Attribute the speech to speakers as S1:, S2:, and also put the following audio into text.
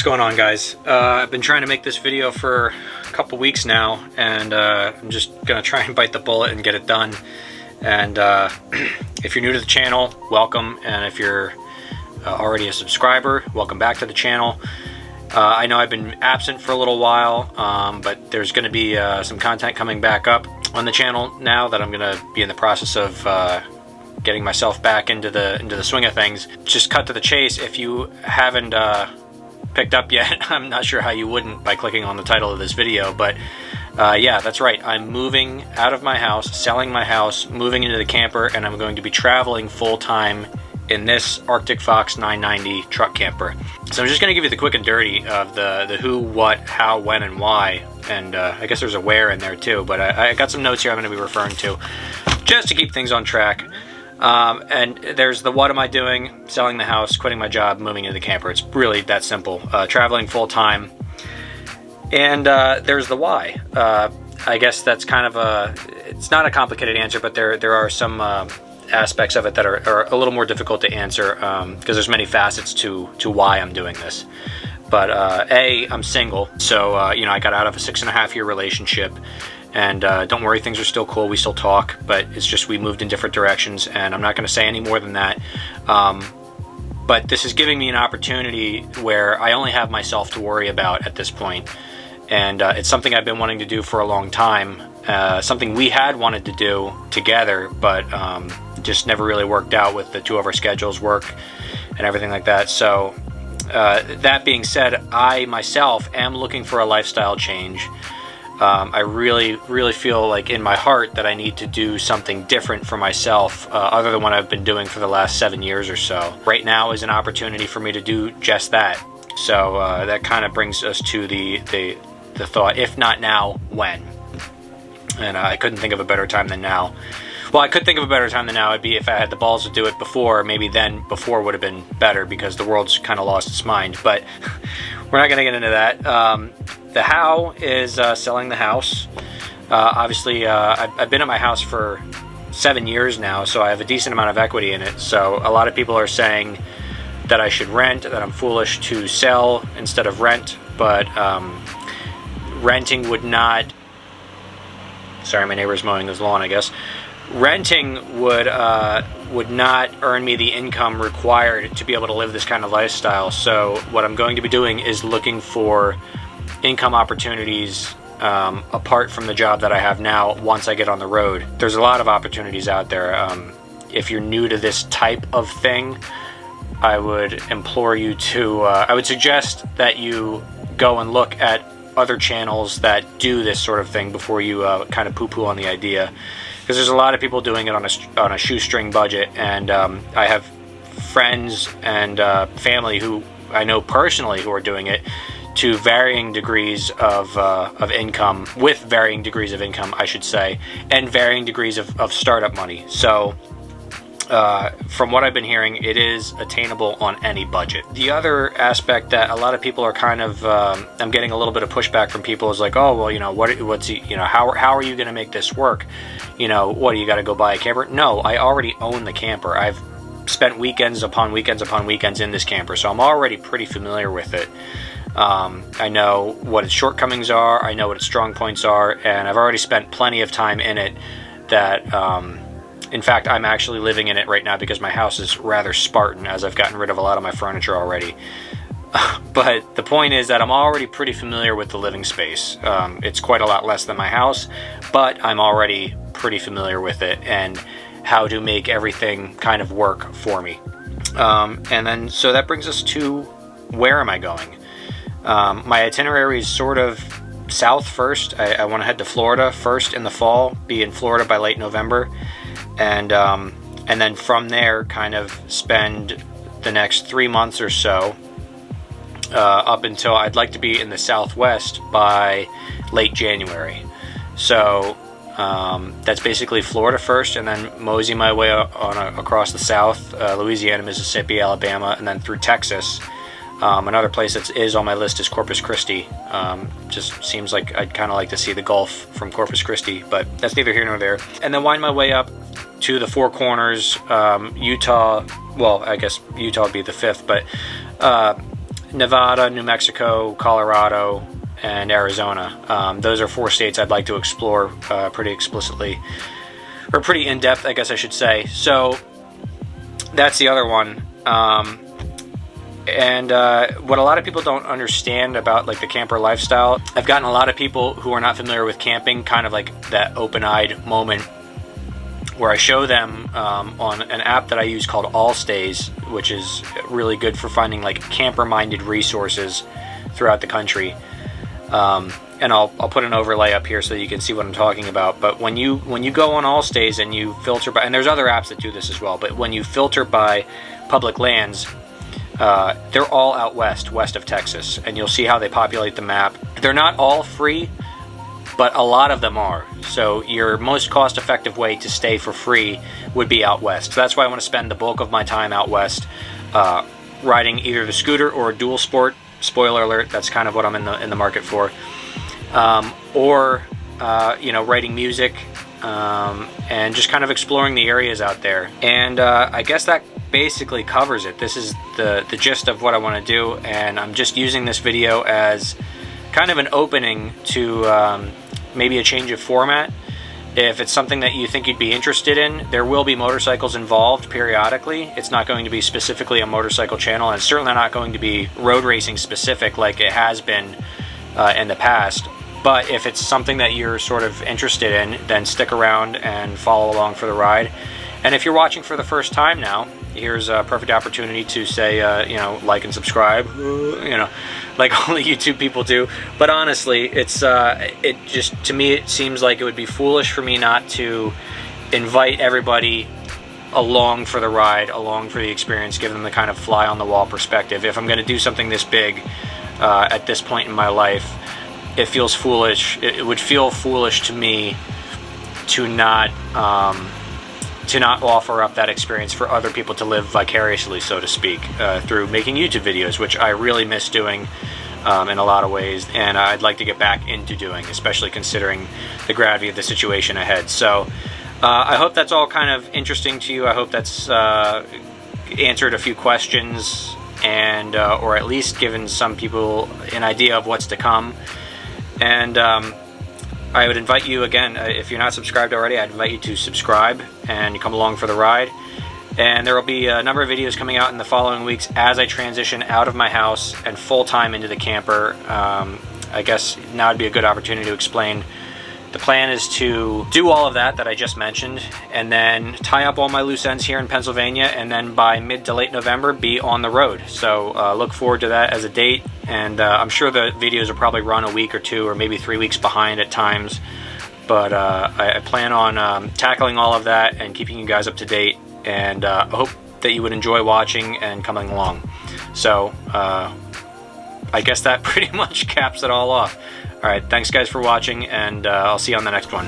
S1: going on, guys? I've been trying to make this video for a couple weeks now, and I'm just gonna try and bite the bullet and get it done. And if you're new to the channel, welcome, and if you're already a subscriber, welcome back to the channel. I know I've been absent for a little while, but there's going to be some content coming back up on the channel now that I'm going to be in the process of getting myself back into the swing of things. Just cut to the chase. If you haven't picked up yet, I'm not sure how you wouldn't by clicking on the title of this video, but yeah, that's right. I'm moving out of my house, selling my house, moving into the camper, and I'm going to be traveling full-time in this Arctic Fox 990 truck camper. So I'm just going to give you the quick and dirty of the who, what, how, when, and why, and I guess there's a where in there too, but I got some notes here I'm going to be referring to just to keep things on track. And there's the what am I doing, selling the house, quitting my job, moving into the camper. It's really that simple. Traveling full-time. And there's the why. I guess that's kind of it's not a complicated answer, but there are some aspects of it that are a little more difficult to answer because there's many facets to why I'm doing this. But I'm single, so you know, I got out of a 6.5-year relationship, and don't worry, things are still cool, we still talk, but it's just we moved in different directions, and I'm not going to say any more than that. But this is giving me an opportunity where I only have myself to worry about at this point, and it's something I've been wanting to do for a long time, something we had wanted to do together, but just never really worked out with the two of our schedules, work and everything like that. So that being said, I myself am looking for a lifestyle change. I really feel like in my heart that I need to do something different for myself other than what I've been doing for the last 7 years or so. Right now is an opportunity for me to do just that. So that kind of brings us to the thought, if not now, when? And I couldn't think of a better time than now. Well, I could think of a better time than now. It'd be if I had the balls to do it before. Maybe then before would have been better because the world's kind of lost its mind. But we're not going to get into that. The how is selling the house. Obviously, I've been at my house for 7 years now, so I have a decent amount of equity in it. So a lot of people are saying that I should rent, that I'm foolish to sell instead of rent. But renting would not... Sorry, my neighbor's mowing his lawn, I guess. Renting would not earn me the income required to be able to live this kind of lifestyle. So what I'm going to be doing is looking for income opportunities apart from the job that I have now once I get on the road. There's a lot of opportunities out there. If you're new to this type of thing, I would implore you to, I would suggest that you go and look at other channels that do this sort of thing before you kind of poo-poo on the idea. Because there's a lot of people doing it on a shoestring budget, and I have friends and family who I know personally who are doing it to varying degrees of income, with varying degrees of income, I should say, and varying degrees of startup money. So from what I've been hearing, it is attainable on any budget. The other aspect that a lot of people are kind of, I'm getting a little bit of pushback from people is like, oh, well, you know, what's, you know, how are you going to make this work? You know, what, do you got to go buy a camper? No, I already own the camper. I've spent weekends upon weekends upon weekends in this camper, so I'm already pretty familiar with it. I know what its shortcomings are, I know what its strong points are, and I've already spent plenty of time in it that, in fact, I'm actually living in it right now because my house is rather Spartan, as I've gotten rid of a lot of my furniture already. But the point is that I'm already pretty familiar with the living space. It's quite a lot less than my house, but I'm already pretty familiar with it and how to make everything kind of work for me. And then, so that brings us to where am I going? My itinerary is sort of south first. I want to head to Florida first in the fall, be in Florida by late November. And then from there kind of spend the next 3 months or so up until I'd like to be in the Southwest by late January. So that's basically Florida first, and then mosey my way across the South, Louisiana, Mississippi, Alabama, and then through Texas. Another place that is on my list is Corpus Christi. Just seems like I'd kind of like to see the Gulf from Corpus Christi, but that's neither here nor there. And then wind my way up to the Four Corners, Utah. Well, I guess Utah would be the fifth, but Nevada, New Mexico, Colorado, and Arizona. Those are 4 states I'd like to explore pretty explicitly, or pretty in-depth, I guess I should say. So that's the other one. And what a lot of people don't understand about like the camper lifestyle, I've gotten a lot of people who are not familiar with camping kind of like that open-eyed moment where I show them on an app that I use called Allstays, which is really good for finding like camper-minded resources throughout the country. And I'll put an overlay up here so you can see what I'm talking about. But when you go on Allstays and you filter by, and there's other apps that do this as well, but when you filter by public lands, they're all out west of Texas, and you'll see how they populate the map. They're not all free, but a lot of them are. So your most cost-effective way to stay for free would be out west. So that's why I want to spend the bulk of my time out west, riding either the scooter or a dual sport. Spoiler alert, that's kind of what I'm in the market for. Or you know, writing music, and just kind of exploring the areas out there. And I guess that basically covers it. This is the gist of what I want to do, and I'm just using this video as kind of an opening to maybe a change of format. If it's something that you think you'd be interested in, there will be motorcycles involved periodically. It's not going to be specifically a motorcycle channel, and it's certainly not going to be road racing specific like it has been in the past. But if it's something that you're sort of interested in, then stick around and follow along for the ride. And if you're watching for the first time now, here's a perfect opportunity to say, you know, like and subscribe, you know, like all the YouTube people do. But honestly, it's it just, to me, it seems like it would be foolish for me not to invite everybody along for the ride, along for the experience, give them the kind of fly-on-the-wall perspective. If I'm going to do something this big at this point in my life, it feels foolish. It would feel foolish to me to not offer up that experience for other people to live vicariously, so to speak, through making YouTube videos, which I really miss doing in a lot of ways, and I'd like to get back into doing, especially considering the gravity of the situation ahead. So I hope that's all kind of interesting to you. I hope that's answered a few questions, and or at least given some people an idea of what's to come. And I would invite you, again, if you're not subscribed already, I'd invite you to subscribe and come along for the ride. And there will be a number of videos coming out in the following weeks as I transition out of my house and full-time into the camper. I guess now would be a good opportunity to explain. The plan is to do all of that I just mentioned, and then tie up all my loose ends here in Pennsylvania, and then by mid to late November be on the road. So look forward to that as a date, and I'm sure the videos will probably run a week or 2 or maybe 3 weeks behind at times, but I plan on tackling all of that and keeping you guys up to date, and I hope that you would enjoy watching and coming along. So I guess that pretty much caps it all off. Alright, thanks guys for watching, and I'll see you on the next one.